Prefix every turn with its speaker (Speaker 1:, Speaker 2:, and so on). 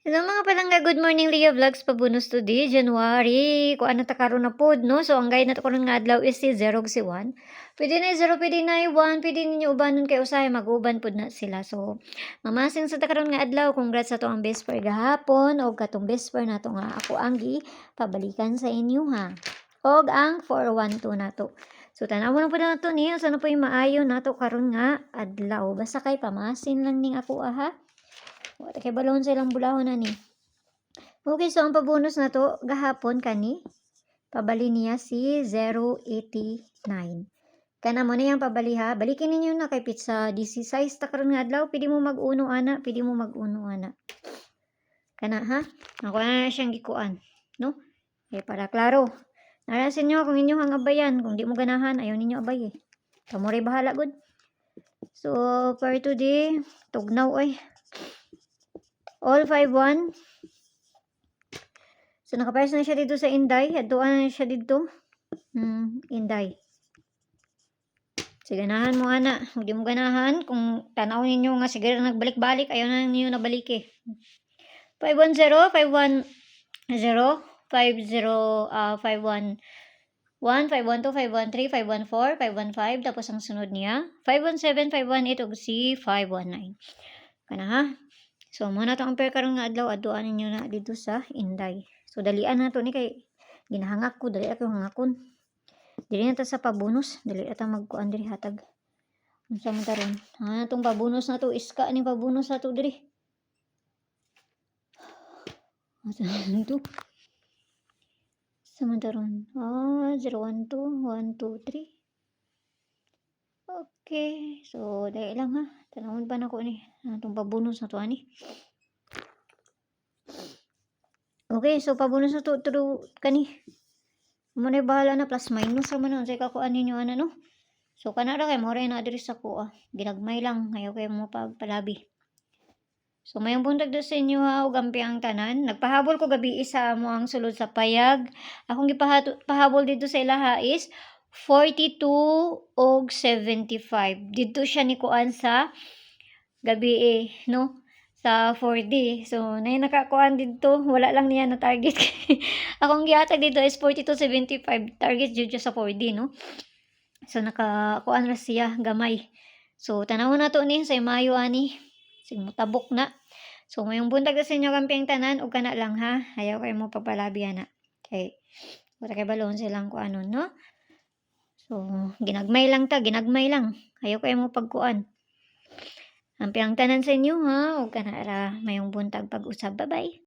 Speaker 1: Hello mga palangga, good morning Lea Vlogs pabunos today, January. Kung ano ta karon na pod, no? So ang guide nato karon nga adlaw is si 0 si 1. Pwede na 0, pwede na 1, pwede ninyo ubanon kay usahay mag-uban pod na sila. So mamasing sa ta karon nga adlaw, congrats sa to ang best for gahapon o katong best for nato nga ako anggi pabalikan sa inyo ha. Og ang 412 nato. So tanawon po na nato ni sa na po yung maayo nato karon nga adlaw. Basta kay pamasin lang ning ako ha. Wala kay balon sa ilang bulahon na ni. Okay, so ang pabonus na to, gahapon kani, pabali niya si 089. Kana mo na yung pabali ha. Balikin ninyo na kay pizza 16 ta karon nga adlaw, pwede mo mag-uno ana, pwede mo mag-uno ana. Kana ha? Ako na siyang gikuan, no? Okay, para klaro. Nara sa inyo kung inyo hang abayan, kung di mo ganahan, ayaw ninyo abay eh. Kamo ray bahala gud. So, for today, tugnaw oy. All 5-1. So, nakapayos na siya dito sa Inday. Aduan na siya dito. Inday. So, ganahan mo, ana. Huwag mo ganahan. Kung tanaw ninyo nga, siguro nagbalik-balik. Ayaw na ninyo nabalik eh. 510, 510, 501, 512, 513, 514, 515. Tapos ang sunod niya, 517, 518, ug si 519. Kana ha? So, muna to ang pair karon nga adlaw. Aduan ninyo na dito sa Inday. So, dalian na to ni kay ginahangak ko. Dali ako hangakon. Dili na ta sa pabonus. Dali na ta magkuan diri hatag. Unsa man taron? Ha, tong pabonus na to. Iska ni pabonus na to diri. Asa to? Sa man taron? 012, 123. Okay. So, dali lang ha. Tanawon pa na ko ni. Tong pabonus na to ani. Okay, so pabonus na to kani. Muna bahala na plus minus sa manon sa kakuan ninyo ana no. So kana ra kay mo ray na diri sa ko ginagmay lang ayaw kay mo pagpalabi. So mayong buntag do sa inyo ha ug ang tanan. Nagpahabol ko gabi isa mo ang sulod sa payag. Akong gipahabol dito sa ilaha is 42 og 75. Dito siya ni kuan sa gabi no sa 4D. So, nay nakakuan dito. Wala lang niya na target. Akong gihatag dito is 42.75. Target jud siya sa 4D, no? So, nakakuan ra siya gamay. So, tanawon na to ni sa Mayo ani. Sig mutabok na. So, ngayong buntag sa inyo kampiang tanan ug kana lang ha. Ayaw kay mo papalabi na. Okay. Wala kay balon silang kuanon, no? So, ginagmay lang ta, ginagmay lang. Ayaw kay mo pagkuan. Ang tanan sa inyo ha, o kanara mayong buntag pag-usab. Bye-bye.